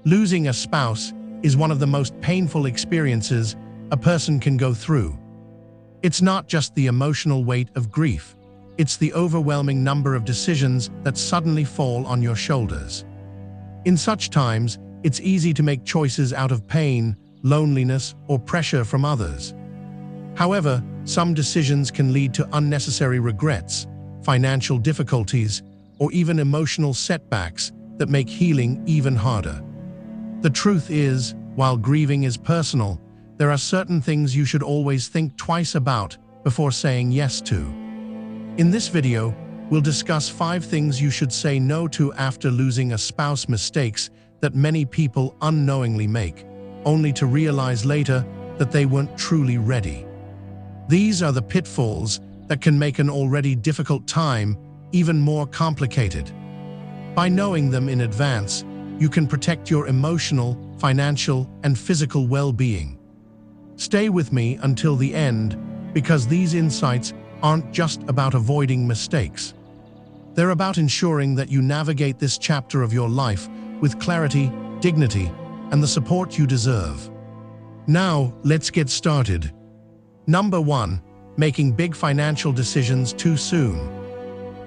Losing a spouse is one of the most painful experiences a person can go through. It's not just the emotional weight of grief, it's the overwhelming number of decisions that suddenly fall on your shoulders. In such times, it's easy to make choices out of pain, loneliness, or pressure from others. However, some decisions can lead to unnecessary regrets, financial difficulties, or even emotional setbacks that make healing even harder. The truth is, while grieving is personal, there are certain things you should always think twice about before saying yes to. In this video, we'll discuss 5 things you should say no to after losing a spouse, mistakes that many people unknowingly make, only to realize later that they weren't truly ready. These are the pitfalls that can make an already difficult time even more complicated. By knowing them in advance, you can protect your emotional, financial, and physical well-being. Stay with me until the end, because these insights aren't just about avoiding mistakes. They're about ensuring that you navigate this chapter of your life with clarity, dignity, and the support you deserve. Now, let's get started. Number 1. Making big financial decisions too soon.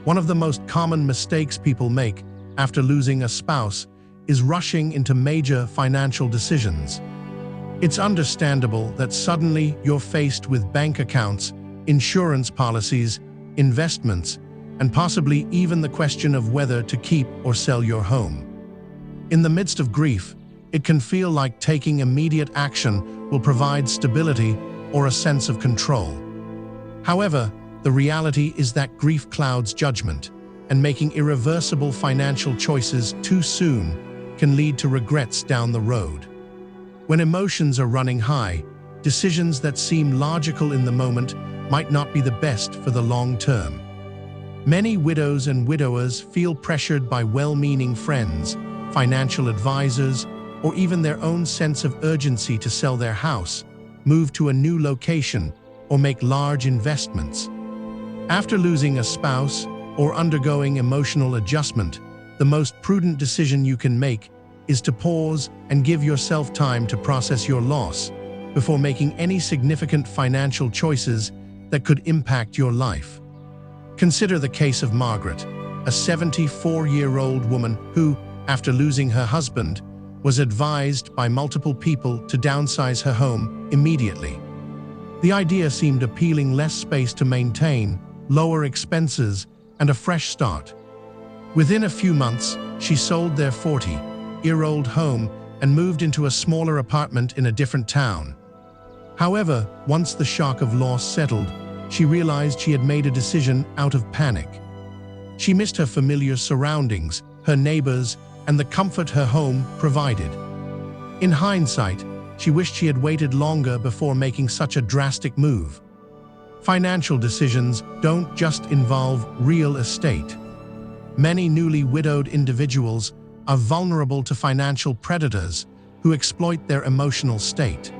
One of the most common mistakes people make after losing a spouse is rushing into major financial decisions. It's understandable that suddenly you're faced with bank accounts, insurance policies, investments, and possibly even the question of whether to keep or sell your home. In the midst of grief, it can feel like taking immediate action will provide stability or a sense of control. However, the reality is that grief clouds judgment, and making irreversible financial choices too soon can lead to regrets down the road. When emotions are running high, decisions that seem logical in the moment might not be the best for the long term. Many widows and widowers feel pressured by well-meaning friends, financial advisors, or even their own sense of urgency to sell their house, move to a new location, or make large investments. After losing a spouse or undergoing emotional adjustment, the most prudent decision you can make is to pause and give yourself time to process your loss before making any significant financial choices that could impact your life. Consider the case of Margaret, a 74-year-old woman who, after losing her husband, was advised by multiple people to downsize her home immediately. The idea seemed appealing: less space to maintain, lower expenses, and a fresh start. Within a few months, she sold their 40-year-old home and moved into a smaller apartment in a different town. However, once the shock of loss settled, she realized she had made a decision out of panic. She missed her familiar surroundings, her neighbors, and the comfort her home provided. In hindsight, she wished she had waited longer before making such a drastic move. Financial decisions don't just involve real estate. Many newly widowed individuals are vulnerable to financial predators who exploit their emotional state.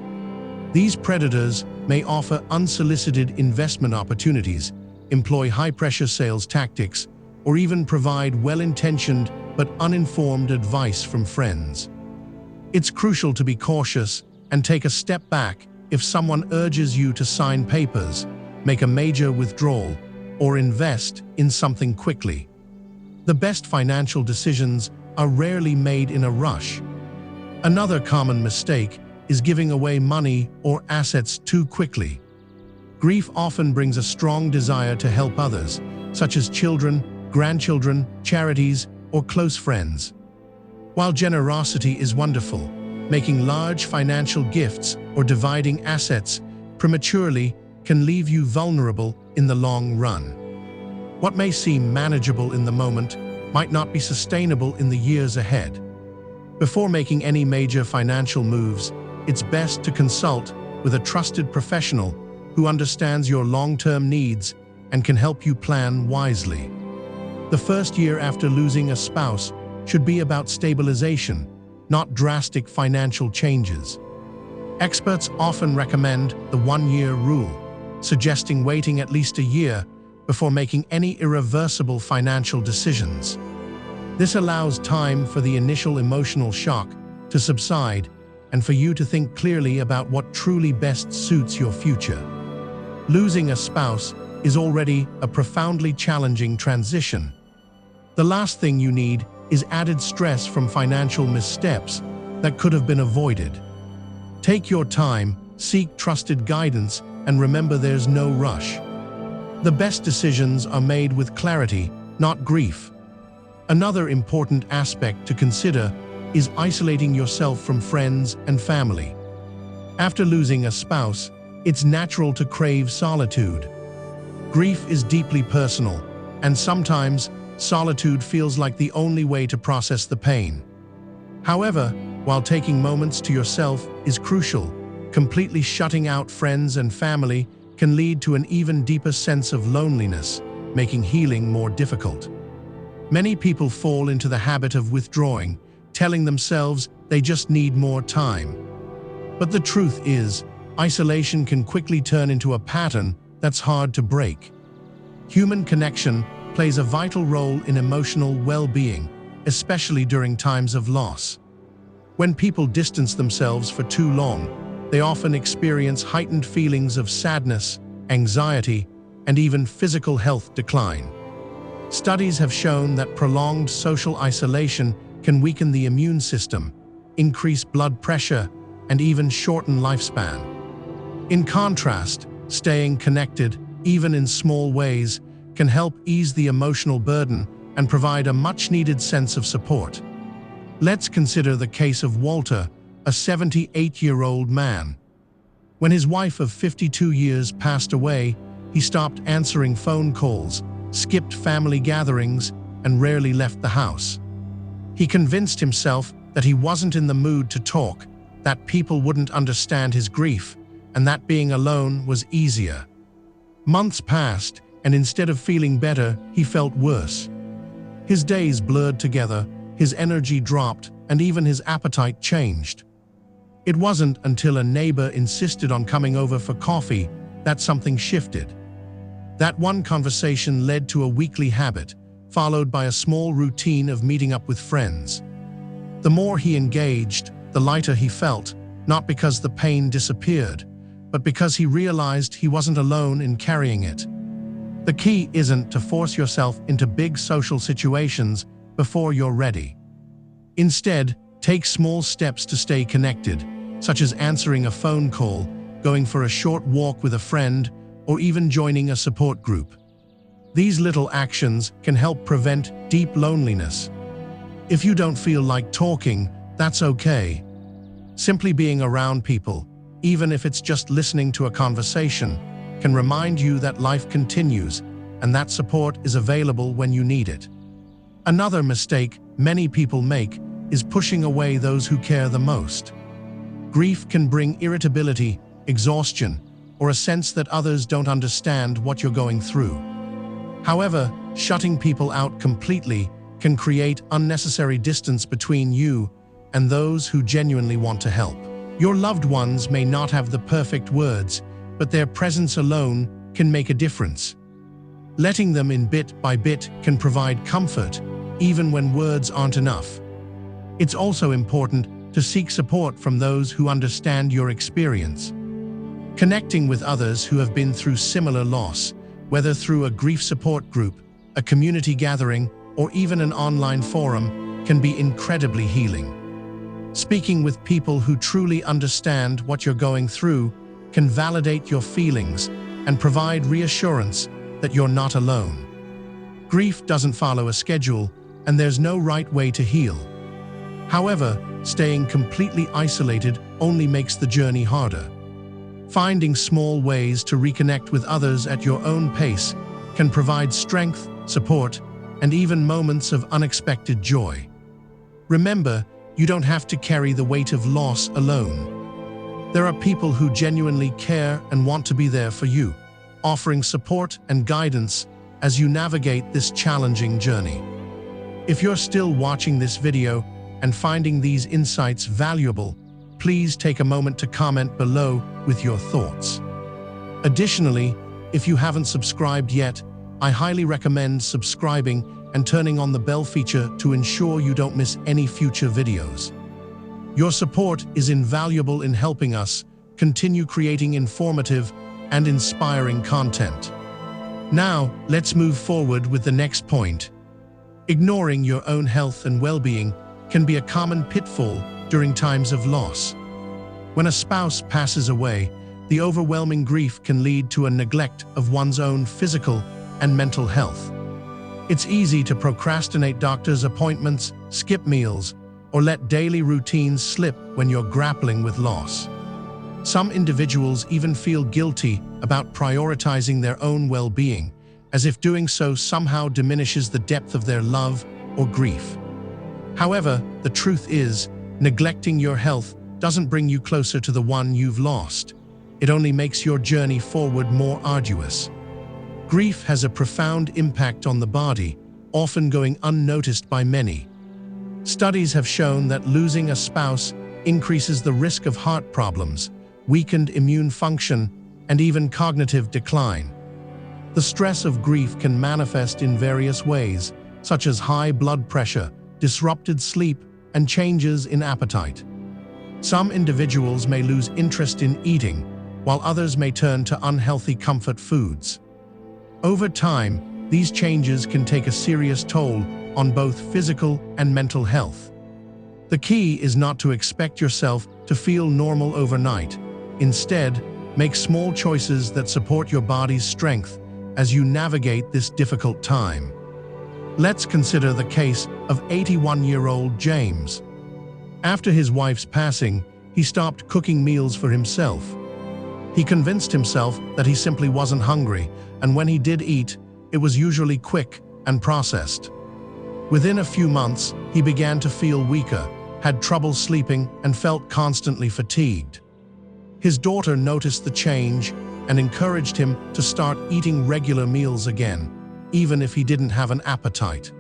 These predators may offer unsolicited investment opportunities, employ high-pressure sales tactics, or even provide well-intentioned but uninformed advice from friends. It's crucial to be cautious and take a step back if someone urges you to sign papers, make a major withdrawal, or invest in something quickly. The best financial decisions are rarely made in a rush. Another common mistake is giving away money or assets too quickly. Grief often brings a strong desire to help others, such as children, grandchildren, charities, or close friends. While generosity is wonderful, making large financial gifts or dividing assets prematurely can leave you vulnerable in the long run. What may seem manageable in the moment might not be sustainable in the years ahead. Before making any major financial moves, it's best to consult with a trusted professional who understands your long-term needs and can help you plan wisely. The first year after losing a spouse should be about stabilization, not drastic financial changes. Experts often recommend the 1-year rule, suggesting waiting at least a year before making any irreversible financial decisions. This allows time for the initial emotional shock to subside and for you to think clearly about what truly best suits your future. Losing a spouse is already a profoundly challenging transition. The last thing you need is added stress from financial missteps that could have been avoided. Take your time, seek trusted guidance, and remember there's no rush. The best decisions are made with clarity, not grief. Another important aspect to consider is isolating yourself from friends and family. After losing a spouse, it's natural to crave solitude. Grief is deeply personal, and sometimes solitude feels like the only way to process the pain. However, while taking moments to yourself is crucial, completely shutting out friends and family can lead to an even deeper sense of loneliness, making healing more difficult. Many people fall into the habit of withdrawing, telling themselves they just need more time. But the truth is, isolation can quickly turn into a pattern that's hard to break. Human connection plays a vital role in emotional well-being, especially during times of loss. When people distance themselves for too long, they often experience heightened feelings of sadness, anxiety, and even physical health decline. Studies have shown that prolonged social isolation can weaken the immune system, increase blood pressure, and even shorten lifespan. In contrast, staying connected, even in small ways, can help ease the emotional burden and provide a much-needed sense of support. Let's consider the case of Walter, a 78-year-old man. When his wife of 52 years passed away, he stopped answering phone calls, skipped family gatherings, and rarely left the house. He convinced himself that he wasn't in the mood to talk, that people wouldn't understand his grief, and that being alone was easier. Months passed, and instead of feeling better, he felt worse. His days blurred together, his energy dropped, and even his appetite changed. It wasn't until a neighbor insisted on coming over for coffee that something shifted. That one conversation led to a weekly habit, followed by a small routine of meeting up with friends. The more he engaged, the lighter he felt, not because the pain disappeared, but because he realized he wasn't alone in carrying it. The key isn't to force yourself into big social situations before you're ready. Instead, take small steps to stay connected, such as answering a phone call, going for a short walk with a friend, or even joining a support group. These little actions can help prevent deep loneliness. If you don't feel like talking, that's okay. Simply being around people, even if it's just listening to a conversation, can remind you that life continues and that support is available when you need it. Another mistake many people make is pushing away those who care the most. Grief can bring irritability, exhaustion, or a sense that others don't understand what you're going through. However, shutting people out completely can create unnecessary distance between you and those who genuinely want to help. Your loved ones may not have the perfect words, but their presence alone can make a difference. Letting them in bit by bit can provide comfort, even when words aren't enough. It's also important to seek support from those who understand your experience. Connecting with others who have been through similar loss, whether through a grief support group, a community gathering, or even an online forum, can be incredibly healing. Speaking with people who truly understand what you're going through can validate your feelings and provide reassurance that you're not alone. Grief doesn't follow a schedule, and there's no right way to heal. However, staying completely isolated only makes the journey harder. Finding small ways to reconnect with others at your own pace can provide strength, support, and even moments of unexpected joy. Remember, you don't have to carry the weight of loss alone. There are people who genuinely care and want to be there for you, offering support and guidance as you navigate this challenging journey. If you're still watching this video and finding these insights valuable, please take a moment to comment below with your thoughts. Additionally, if you haven't subscribed yet, I highly recommend subscribing and turning on the bell feature to ensure you don't miss any future videos. Your support is invaluable in helping us continue creating informative and inspiring content. Now, let's move forward with the next point. Ignoring your own health and well-being can be a common pitfall during times of loss. When a spouse passes away, the overwhelming grief can lead to a neglect of one's own physical and mental health. It's easy to procrastinate doctor's appointments, skip meals, or let daily routines slip when you're grappling with loss. Some individuals even feel guilty about prioritizing their own well-being, as if doing so somehow diminishes the depth of their love or grief. However, the truth is, neglecting your health doesn't bring you closer to the one you've lost. It only makes your journey forward more arduous. Grief has a profound impact on the body, often going unnoticed by many. Studies have shown that losing a spouse increases the risk of heart problems, weakened immune function, and even cognitive decline. The stress of grief can manifest in various ways, such as high blood pressure, disrupted sleep, and changes in appetite. Some individuals may lose interest in eating, while others may turn to unhealthy comfort foods. Over time, these changes can take a serious toll on both physical and mental health. The key is not to expect yourself to feel normal overnight. Instead, make small choices that support your body's strength as you navigate this difficult time. Let's consider the case of 81-year-old James. After his wife's passing, he stopped cooking meals for himself. He convinced himself that he simply wasn't hungry, and when he did eat, it was usually quick and processed. Within a few months, he began to feel weaker, had trouble sleeping, and felt constantly fatigued. His daughter noticed the change and encouraged him to start eating regular meals again, even if he didn't have an appetite.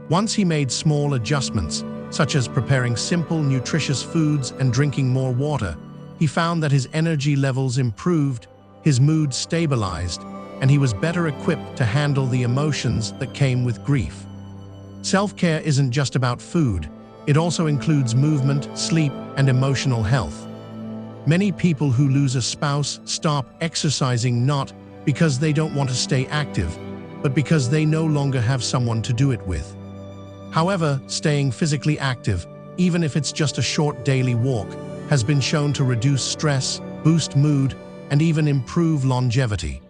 Once he made small adjustments, such as preparing simple, nutritious foods and drinking more water, he found that his energy levels improved, his mood stabilized, and he was better equipped to handle the emotions that came with grief. Self-care isn't just about food, it also includes movement, sleep, and emotional health. Many people who lose a spouse stop exercising not because they don't want to stay active, but because they no longer have someone to do it with. However, staying physically active, even if it's just a short daily walk, has been shown to reduce stress, boost mood, and even improve longevity.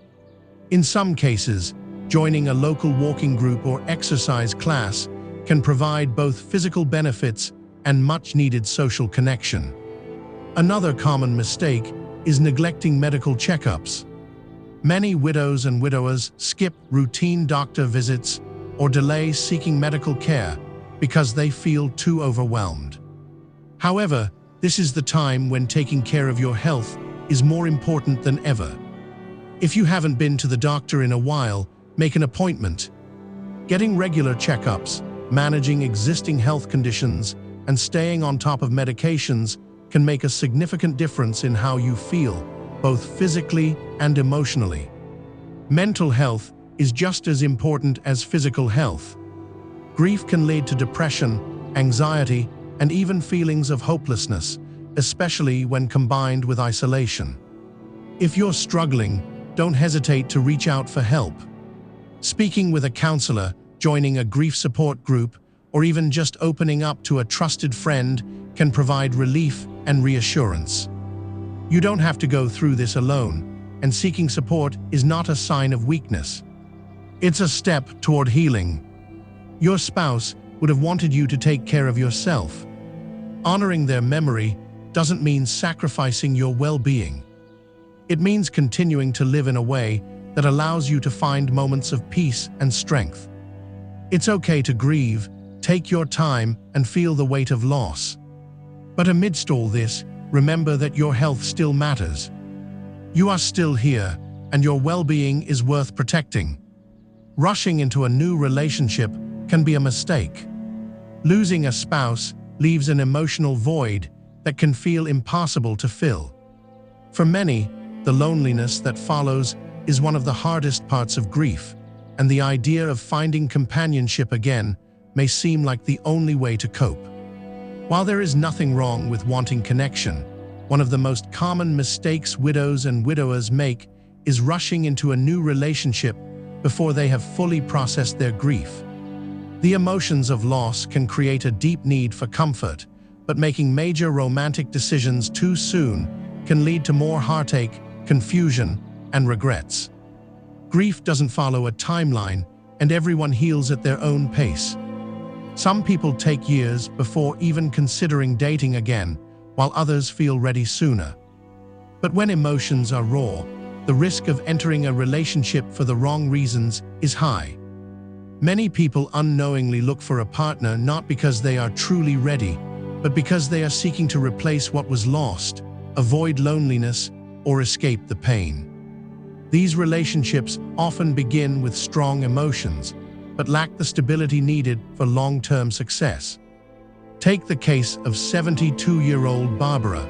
In some cases, joining a local walking group or exercise class can provide both physical benefits and much-needed social connection. Another common mistake is neglecting medical checkups. Many widows and widowers skip routine doctor visits or delay seeking medical care because they feel too overwhelmed. However, this is the time when taking care of your health is more important than ever. If you haven't been to the doctor in a while, make an appointment. Getting regular checkups, managing existing health conditions, and staying on top of medications can make a significant difference in how you feel, both physically and emotionally. Mental health is just as important as physical health. Grief can lead to depression, anxiety, and even feelings of hopelessness, especially when combined with isolation. If you're struggling, don't hesitate to reach out for help. Speaking with a counselor, joining a grief support group, or even just opening up to a trusted friend can provide relief and reassurance. You don't have to go through this alone, and seeking support is not a sign of weakness. It's a step toward healing. Your spouse would have wanted you to take care of yourself. Honoring their memory doesn't mean sacrificing your well-being. It means continuing to live in a way that allows you to find moments of peace and strength. It's okay to grieve, take your time, and feel the weight of loss. But amidst all this, remember that your health still matters. You are still here, and your well-being is worth protecting. Rushing into a new relationship can be a mistake. Losing a spouse leaves an emotional void that can feel impossible to fill. For many, the loneliness that follows is one of the hardest parts of grief, and the idea of finding companionship again may seem like the only way to cope. While there is nothing wrong with wanting connection, one of the most common mistakes widows and widowers make is rushing into a new relationship before they have fully processed their grief. The emotions of loss can create a deep need for comfort, but making major romantic decisions too soon can lead to more heartache, confusion, and regrets. Grief doesn't follow a timeline, and everyone heals at their own pace. Some people take years before even considering dating again, while others feel ready sooner. But when emotions are raw, the risk of entering a relationship for the wrong reasons is high. Many people unknowingly look for a partner not because they are truly ready, but because they are seeking to replace what was lost, avoid loneliness, or escape the pain. These relationships often begin with strong emotions, but lack the stability needed for long-term success. Take the case of 72-year-old Barbara.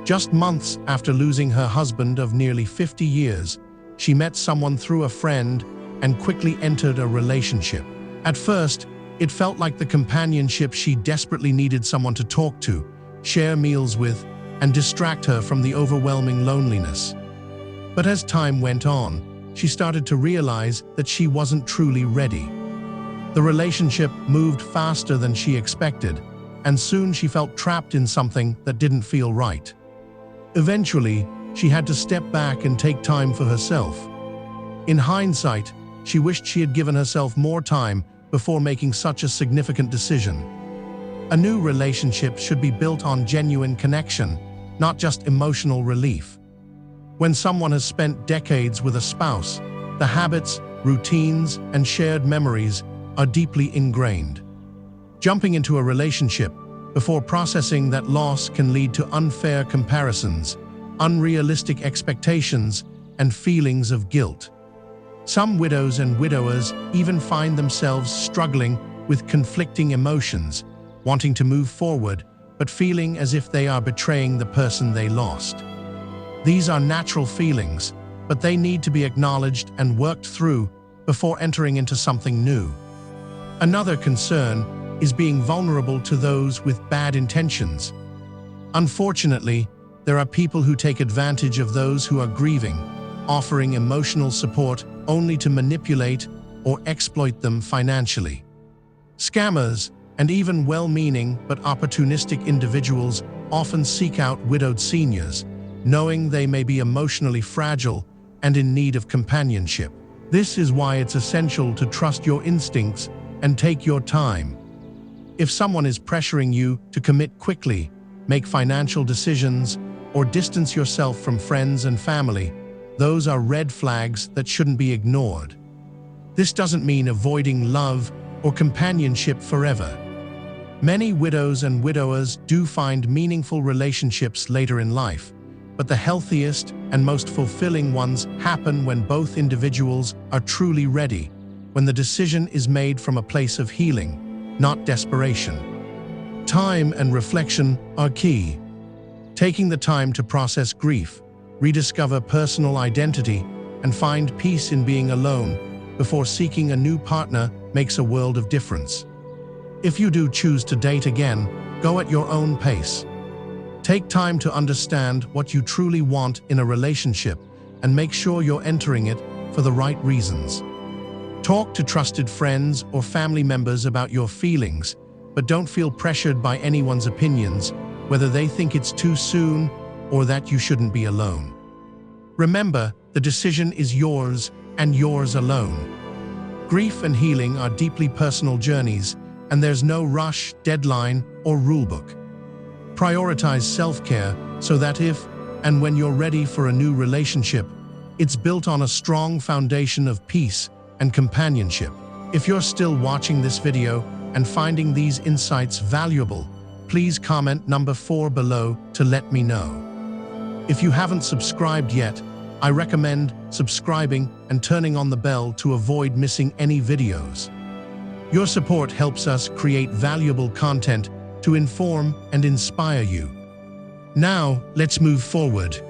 Just months after losing her husband of nearly 50 years, she met someone through a friend and quickly entered a relationship. At first, it felt like the companionship she desperately needed, someone to talk to, share meals with, and distract her from the overwhelming loneliness. But as time went on, she started to realize that she wasn't truly ready. The relationship moved faster than she expected, and soon she felt trapped in something that didn't feel right. Eventually, she had to step back and take time for herself. In hindsight, she wished she had given herself more time before making such a significant decision. A new relationship should be built on genuine connection, not just emotional relief. When someone has spent decades with a spouse, the habits, routines, and shared memories are deeply ingrained. Jumping into a relationship before processing that loss can lead to unfair comparisons, unrealistic expectations, and feelings of guilt. Some widows and widowers even find themselves struggling with conflicting emotions, wanting to move forward, but feeling as if they are betraying the person they lost. These are natural feelings, but they need to be acknowledged and worked through before entering into something new. Another concern is being vulnerable to those with bad intentions. Unfortunately, there are people who take advantage of those who are grieving, offering emotional support only to manipulate or exploit them financially. Scammers and even well-meaning but opportunistic individuals often seek out widowed seniors, knowing they may be emotionally fragile and in need of companionship. This is why it's essential to trust your instincts and take your time. If someone is pressuring you to commit quickly, make financial decisions, or distance yourself from friends and family, those are red flags that shouldn't be ignored. This doesn't mean avoiding love or companionship forever. Many widows and widowers do find meaningful relationships later in life, but the healthiest and most fulfilling ones happen when both individuals are truly ready, when the decision is made from a place of healing, not desperation. Time and reflection are key. Taking the time to process grief, rediscover personal identity, and find peace in being alone before seeking a new partner makes a world of difference. If you do choose to date again, go at your own pace. Take time to understand what you truly want in a relationship and make sure you're entering it for the right reasons. Talk to trusted friends or family members about your feelings, but don't feel pressured by anyone's opinions, whether they think it's too soon or that you shouldn't be alone. Remember, the decision is yours and yours alone. Grief and healing are deeply personal journeys, and there's no rush, deadline, or rulebook. Prioritize self-care so that if and when you're ready for a new relationship, it's built on a strong foundation of peace and companionship. If you're still watching this video and finding these insights valuable, please comment number 4 below to let me know. If you haven't subscribed yet, I recommend subscribing and turning on the bell to avoid missing any videos. Your support helps us create valuable content to inform and inspire you. Now, let's move forward.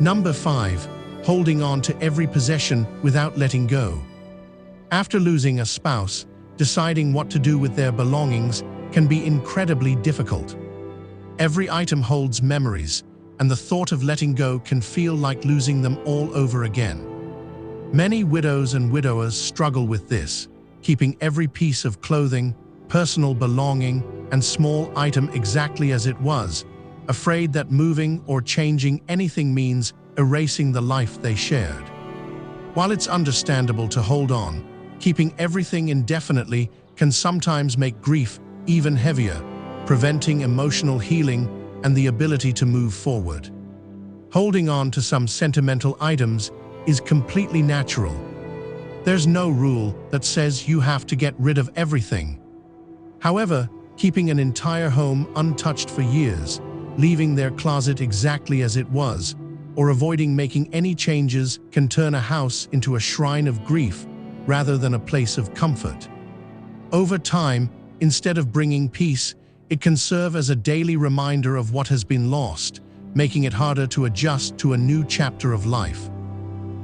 Number 5. Holding on to every possession without letting go. After losing a spouse, deciding what to do with their belongings can be incredibly difficult. Every item holds memories, and the thought of letting go can feel like losing them all over again. Many widows and widowers struggle with this, keeping every piece of clothing, personal belonging, and small item exactly as it was, afraid that moving or changing anything means erasing the life they shared. While it's understandable to hold on, keeping everything indefinitely can sometimes make grief even heavier, preventing emotional healing and the ability to move forward. Holding on to some sentimental items is completely natural. There's no rule that says you have to get rid of everything. However, keeping an entire home untouched for years, leaving their closet exactly as it was, or avoiding making any changes can turn a house into a shrine of grief rather than a place of comfort. Over time, instead of bringing peace, it can serve as a daily reminder of what has been lost, making it harder to adjust to a new chapter of life.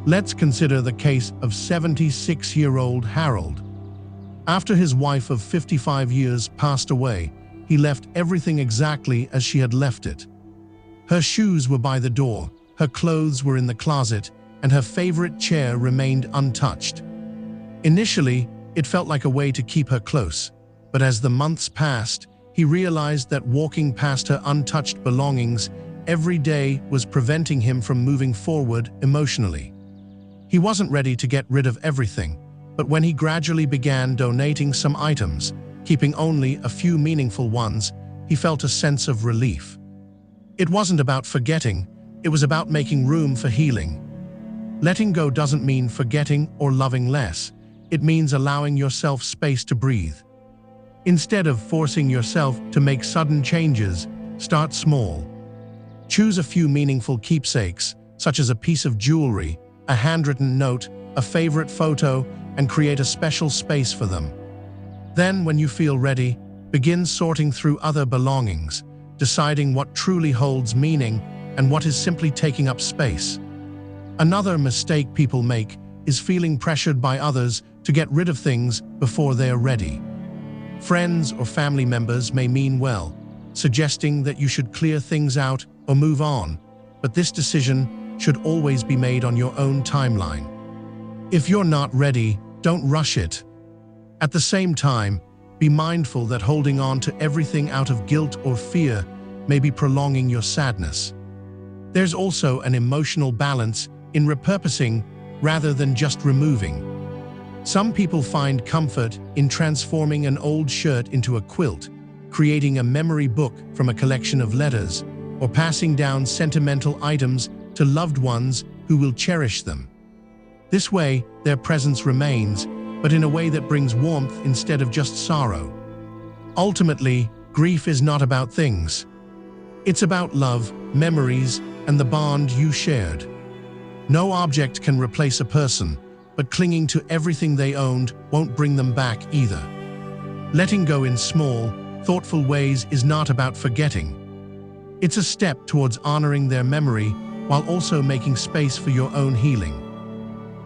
Let's consider the case of 76-year-old Harold. After his wife of 55 years passed away, he left everything exactly as she had left it. Her shoes were by the door, her clothes were in the closet, and her favorite chair remained untouched. Initially, it felt like a way to keep her close, but as the months passed, he realized that walking past her untouched belongings every day was preventing him from moving forward emotionally. He wasn't ready to get rid of everything, but when he gradually began donating some items, keeping only a few meaningful ones, he felt a sense of relief. It wasn't about forgetting, it was about making room for healing. Letting go doesn't mean forgetting or loving less, it means allowing yourself space to breathe. Instead of forcing yourself to make sudden changes, start small. Choose a few meaningful keepsakes, such as a piece of jewelry, a handwritten note, a favorite photo, and create a special space for them. Then, when you feel ready, begin sorting through other belongings, deciding what truly holds meaning and what is simply taking up space. Another mistake people make is feeling pressured by others to get rid of things before they are ready. Friends or family members may mean well, suggesting that you should clear things out or move on, but this decision should always be made on your own timeline. If you're not ready, don't rush it. At the same time, be mindful that holding on to everything out of guilt or fear may be prolonging your sadness. There's also an emotional balance in repurposing rather than just removing. Some people find comfort in transforming an old shirt into a quilt, creating a memory book from a collection of letters, or passing down sentimental items to loved ones who will cherish them. This way, their presence remains, but in a way that brings warmth instead of just sorrow. Ultimately, grief is not about things. It's about love, memories, and the bond you shared. No object can replace a person, but clinging to everything they owned won't bring them back either. Letting go in small, thoughtful ways is not about forgetting. It's a step towards honoring their memory while also making space for your own healing.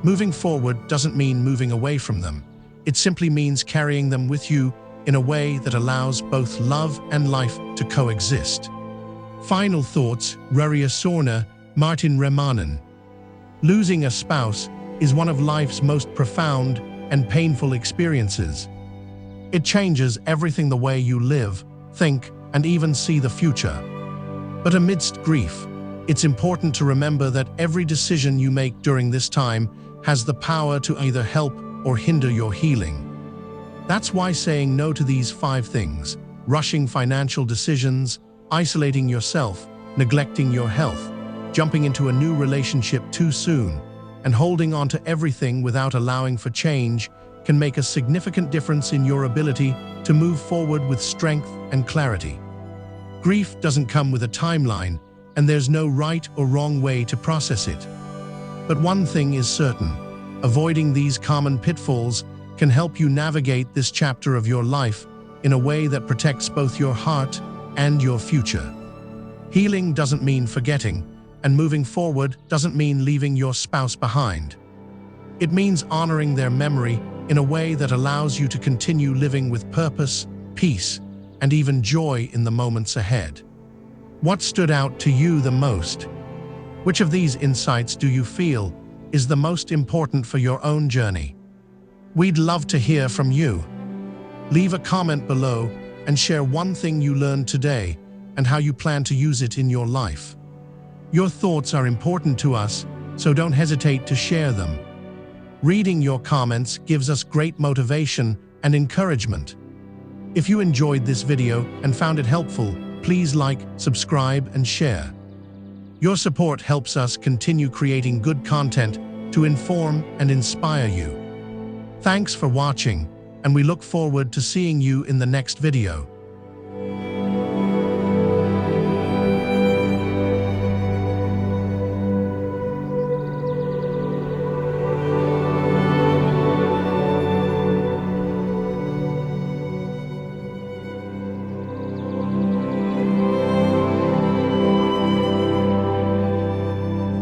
Moving forward doesn't mean moving away from them. It simply means carrying them with you in a way that allows both love and life to coexist. Final thoughts, Ruria Sorna, Martin Remanen. Losing a spouse is one of life's most profound and painful experiences. It changes everything, the way you live, think, and even see the future. But amidst grief, it's important to remember that every decision you make during this time has the power to either help or hinder your healing. That's why saying no to these 5 things, rushing financial decisions, isolating yourself, neglecting your health, jumping into a new relationship too soon, and holding on to everything without allowing for change can make a significant difference in your ability to move forward with strength and clarity. Grief doesn't come with a timeline, and there's no right or wrong way to process it. But one thing is certain, avoiding these common pitfalls can help you navigate this chapter of your life in a way that protects both your heart and your future. Healing doesn't mean forgetting, and moving forward doesn't mean leaving your spouse behind. It means honoring their memory in a way that allows you to continue living with purpose, peace, and even joy in the moments ahead. What stood out to you the most? Which of these insights do you feel is the most important for your own journey? We'd love to hear from you. Leave a comment below and share one thing you learned today and how you plan to use it in your life. Your thoughts are important to us, so don't hesitate to share them. Reading your comments gives us great motivation and encouragement. If you enjoyed this video and found it helpful, please like, subscribe, and share. Your support helps us continue creating good content to inform and inspire you. Thanks for watching, and we look forward to seeing you in the next video.